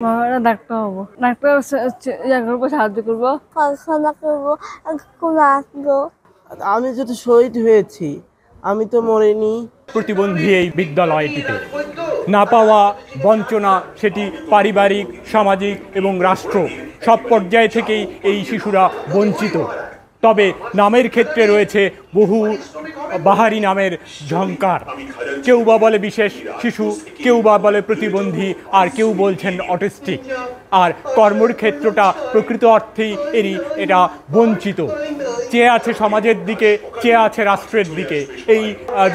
Doctor হবো, doctor করবো, সাহায্য করবো, পড়াশোনা করবো, স্কুলে আসবো। আমি যেহেতু শহীদ হয়েছি, আমি তো মরিনি। প্রতিবন্ধী এই বিদ্যালয়টিতে না পাওয়া বঞ্চনা, সেটি পারিবারিক, সামাজিক এবং রাষ্ট্র সব পর্যায় থেকেই এই শিশুরা বঞ্চিত। তবে নামের ক্ষেত্রে রয়েছে বহু বাহারি নামের ঝংকার। কেউ বা বলে বিশেষ শিশু, কেউ বা বলে প্রতিবন্ধী, আর কেউ বলছেন অটিস্টিক। আর কর্মর ক্ষেত্রটা প্রকৃত অর্থেই এটা বঞ্চিত। চেয়ে আছে সমাজের দিকে, চেয়ে আছে রাষ্ট্রের দিকে। এই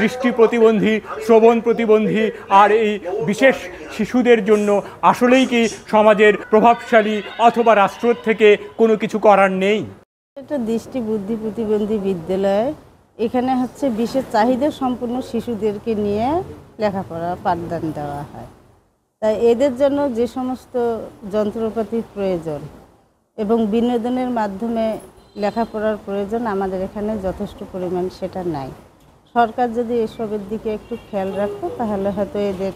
দৃষ্টি প্রতিবন্ধী, শ্রবণ প্রতিবন্ধী আর এই বিশেষ শিশুদের জন্য আসলেই কি সমাজের প্রভাবশালী অথবা রাষ্ট্রের থেকে কোনো কিছু করার নেই? এটা দৃষ্টি বুদ্ধি প্রতিবন্ধী বিদ্যালয়। এখানে হচ্ছে বিশেষ চাহিদা সম্পন্ন শিশুদেরকে নিয়ে লেখাপড়া পাঠদান দেওয়া হয়। তাই এদের জন্য যে সমস্ত যন্ত্রপাতির প্রয়োজন এবং বিনোদনের মাধ্যমে লেখাপড়ার প্রয়োজন আমাদের এখানে যথেষ্ট পরিমাণ সেটা নাই। সরকার যদি এসবের দিকে একটু খেয়াল রাখতো তাহলে হয়তো এদের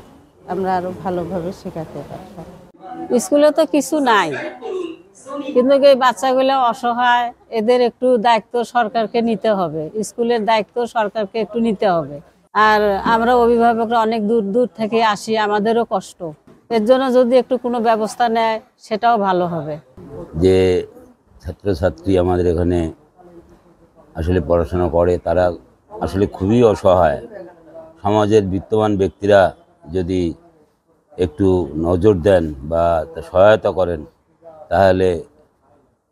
আমরা আরও ভালোভাবে শেখাতে পারতাম। স্কুলে তো কিছু নাই, কিন্তু এই বাচ্চাগুলো অসহায়, এদের একটু দায়িত্ব সরকারকে নিতে হবে, স্কুলের দায়িত্ব সরকারকে একটু নিতে হবে। আর আমরা অভিভাবকরা অনেক দূর দূর থেকে আসি, আমাদেরও কষ্ট। এর জন্য যদি একটু কোনো ব্যবস্থা নেয় সেটাও ভালো হবে। যে ছাত্রছাত্রী আমাদের এখানে আসলে পড়াশোনা করে তারা আসলে খুবই অসহায়। সমাজের বিত্তবান ব্যক্তিরা যদি একটু নজর দেন বা সহায়তা করেন তাহলে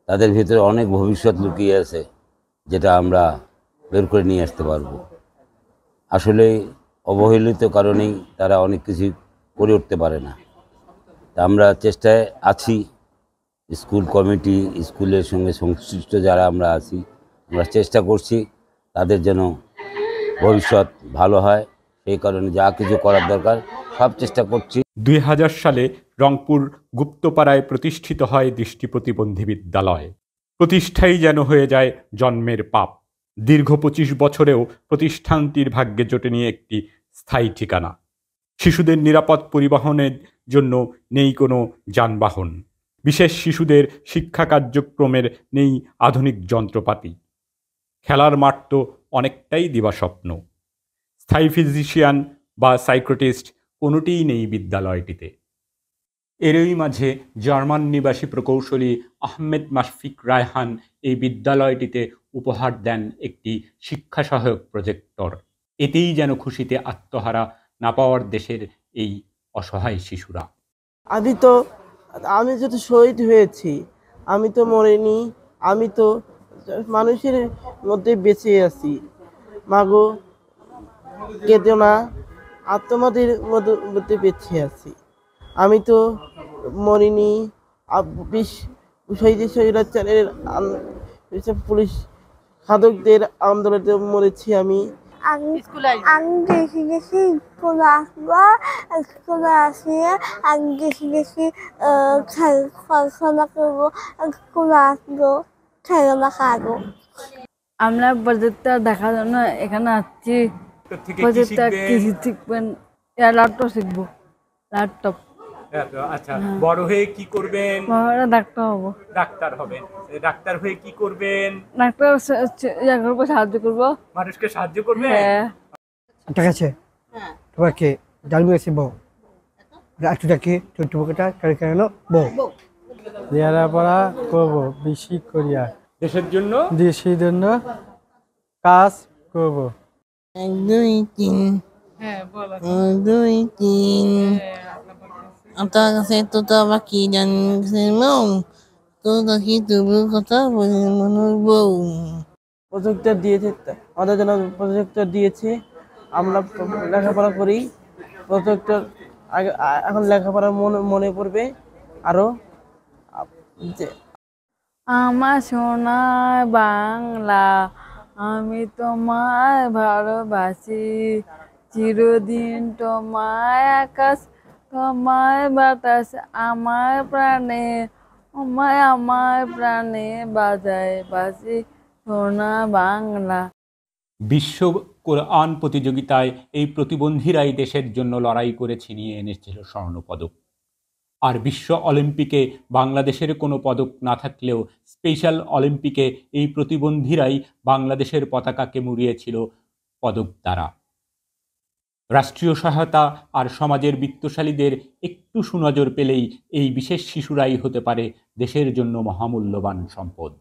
তাদের ভিতরে অনেক ভবিষ্যৎ লুকিয়ে আছে, যেটা আমরা বের করে নিয়ে আসতে পারবো। আসলে অবহেলিত কারণেই তারা অনেক কিছু করে উঠতে পারে না। তা আমরা চেষ্টায় আছি, স্কুল কমিটি, স্কুলের সঙ্গে সংশ্লিষ্ট যারা আমরা আছি, আমরা চেষ্টা করছি তাদের যেন ভবিষ্যৎ ভালো হয়। সেই কারণে যা কিছু করার দরকার সব চেষ্টা করছি। 2000 সালে রংপুর গুপ্তপাড়ায় প্রতিষ্ঠিত হয় দৃষ্টি প্রতিবন্ধী বিদ্যালয়। প্রতিষ্ঠাই যেন হয়ে যায় জন্মের পাপ। দীর্ঘ 25 বছরেও প্রতিষ্ঠানটির ভাগ্যে জোটেনি একটি স্থায়ী ঠিকানা। শিশুদের নিরাপদ পরিবহনের জন্য নেই কোনো যানবাহন। বিশেষ শিশুদের শিক্ষা কার্যক্রমের নেই আধুনিক যন্ত্রপাতি। খেলার মাঠ তো অনেকটাই দিবাস্বপ্ন। স্থায়ী ফিজিশিয়ান বা সাইকোটিস্ট কোনোটিই নেই বিদ্যালয়টিতে। এরই মাঝে জার্মান নিবাসী প্রকৌশলী আহমেদ মাশফিক রায়হান এই বিদ্যালয়টিতে উপহার দেন একটি শিক্ষা সহায়ক প্রজেক্টর। এতেই যেন খুশিতে আত্মহারা না পাওয়ার দেশের এই অসহায় শিশুরা। আমি যেহেতু শহীদ হয়েছি, আমি তো মরিনি, আমি তো মানুষের মধ্যে বেঁচে আছি। মাগো কেঁদো না, তোমাদের মধ্যে বেঁচে আছি। আমি তো মরিনি। শহীদের পুলিশ খাদকদের আন্দোলনে মরেছি আমি। আমি দেখি দেখি স্কুলে আসবো, স্কুলে আসিয়ে আমি দেখি দেখি পড়াশোনা করবো, স্কুলে আসবো, খেলাধুলা খাবো। আমরা প্রজেক্টটা দেখার জন্য এখানে আসছি। প্রজেক্টটা কি শিখবেন? ল্যাপটপ শিখবো, ল্যাপটপ। আচ্ছা, বড় হয়ে কি করবেন? ডাক্তার হবো। ডাক্তার হবেন। ডাক্তার হয়ে কি করবেন? ডাক্তার করবো, সাহায্য করবো, মানুষকে সাহায্য করবেন। হ্যাঁ। ঠিক আছে, তোমাকে জানবো এসে বউ একটু ডাকি ছোট্টটা কেন বউ লেখাপড়া করবো, বেশি করিয়া দেশের জন্য, দেশের জন্য কাজ করবো। 1 2 3 1 2 3 আপনার কাছে তো আবার কি জানছেন তো দেখি তবু কথা বলে মনে বউ প্রজেক্টর দিয়েছে, আমাদের জন্য প্রজেক্টর দিয়েছে। আমরা লেখাপড়া করি। প্রজেক্টর এখন লেখাপড়া মনে পড়বে আরো। আমার সোনার বাংলা, আমি তোমায় ভালোবাসি, চিরদিন তোমায় আকাশ, তোমায় বাতাস, আমার প্রাণে, আমার প্রাণে বাজায় বাসি সোনা বাংলা। বিশ্ব কোরআন প্রতিযোগিতায় এই প্রতিবন্ধীরাই দেশের জন্য লড়াই করে ছিনিয়ে এনেছিল স্বর্ণপদক। আর বিশ্ব অলিম্পিকে বাংলাদেশের কোনো পদক না থাকলেও স্পেশাল অলিম্পিকে এই প্রতিবন্ধীরাই বাংলাদেশের পতাকাকে মুড়িয়েছিল পদক দ্বারা। রাষ্ট্রীয় সহায়তা আর সমাজের বিত্তশালীদের একটু সুনজর পেলেই এই বিশেষ শিশুরাই হতে পারে দেশের জন্য মহামূল্যবান সম্পদ।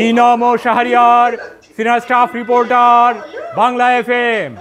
ইনম ও Shahriar, senior staff reporter, Bangla FM।